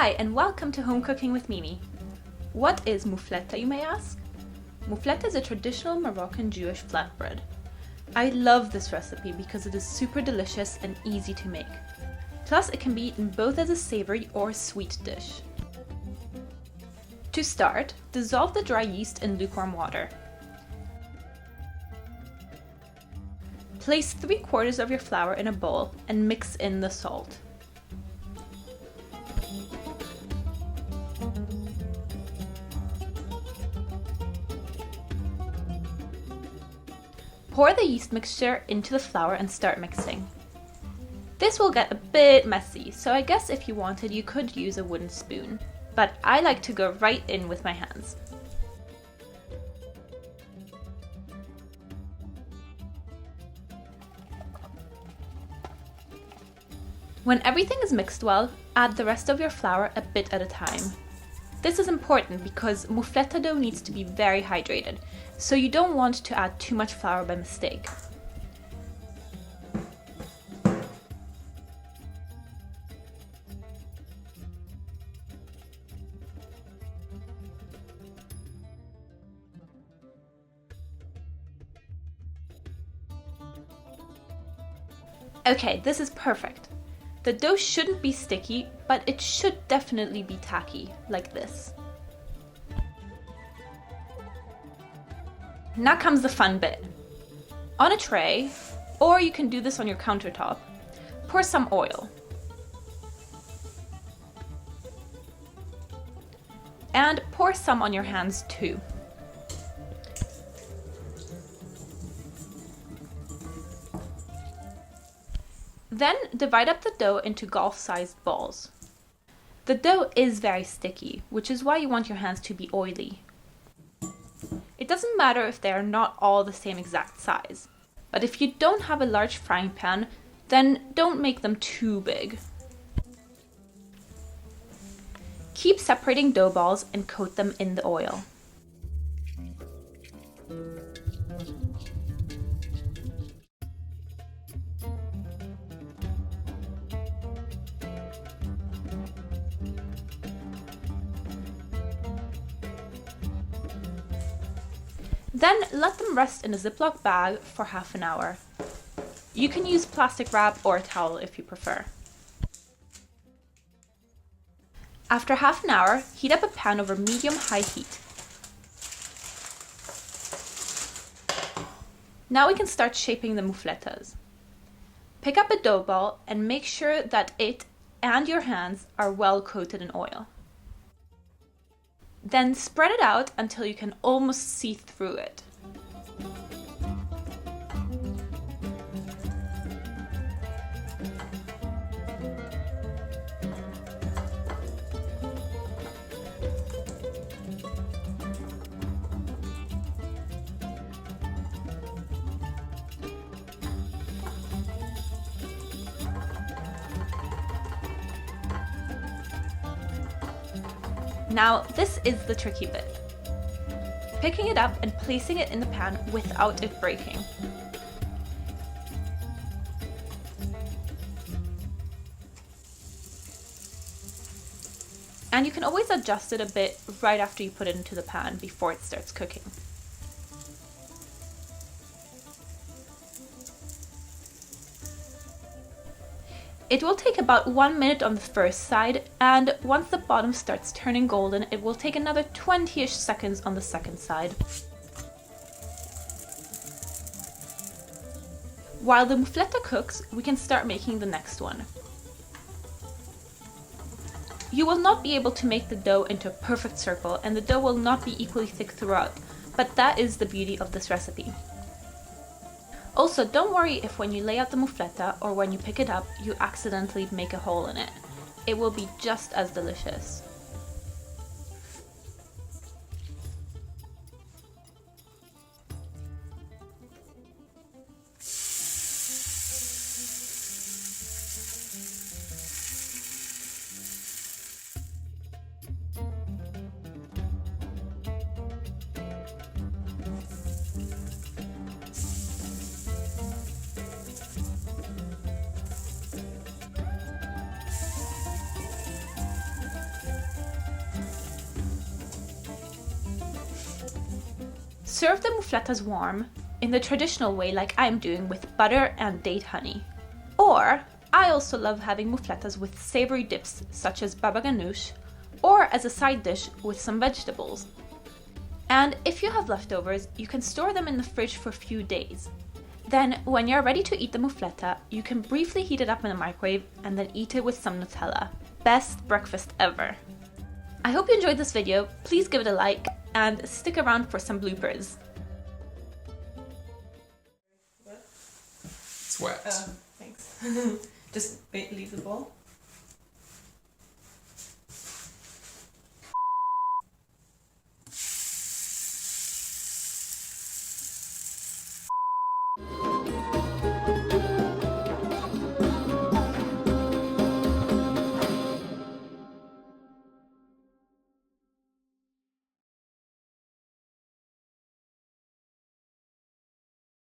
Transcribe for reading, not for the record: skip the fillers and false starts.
Hi and welcome to Home Cooking with Mimi. What is moufletta, you may ask? Moufletta is a traditional Moroccan Jewish flatbread. I love this recipe because it is super delicious and easy to make. Plus it can be eaten both as a savory or sweet dish. To start, dissolve the dry yeast in lukewarm water. Place 3/4 of your flour in a bowl and mix in the salt. Pour the yeast mixture into the flour and start mixing. This will get a bit messy, so I guess if you wanted you could use a wooden spoon, but I like to go right in with my hands. When everything is mixed well, add the rest of your flour a bit at a time. This is important because moufletta dough needs to be very hydrated, so you don't want to add too much flour by mistake. Okay, this is perfect. The dough shouldn't be sticky, but it should definitely be tacky, like this. Now comes the fun bit. On a tray, or you can do this on your countertop, pour some oil. And pour some on your hands too. Then divide up the dough into golf-sized balls. The dough is very sticky, which is why you want your hands to be oily. It doesn't matter if they are not all the same exact size, but if you don't have a large frying pan, then don't make them too big. Keep separating dough balls and coat them in the oil. Then let them rest in a Ziploc bag for half an hour. You can use plastic wrap or a towel if you prefer. After half an hour, heat up a pan over medium-high heat. Now we can start shaping the mouflettas. Pick up a dough ball and make sure that it and your hands are well coated in oil. Then spread it out until you can almost see through it. Now, this is the tricky bit. Picking it up and placing it in the pan without it breaking. And you can always adjust it a bit right after you put it into the pan before it starts cooking. It will take about 1 minute on the first side, and once the bottom starts turning golden, it will take another 20-ish seconds on the second side. While the moufletta cooks, we can start making the next one. You will not be able to make the dough into a perfect circle, and the dough will not be equally thick throughout, but that is the beauty of this recipe. Also, don't worry if when you lay out the moufletta or when you pick it up, you accidentally make a hole in it. It will be just as delicious. Serve the muffletas warm, in the traditional way like I'm doing with butter and date honey. Or, I also love having muffletas with savory dips such as baba ganoush, or as a side dish with some vegetables. And if you have leftovers, you can store them in the fridge for a few days. Then, when you're ready to eat the muffletta, you can briefly heat it up in the microwave and then eat it with some Nutella. Best breakfast ever! I hope you enjoyed this video, please give it a like, and stick around for some bloopers. It's wet. Thanks. Just leave the bowl.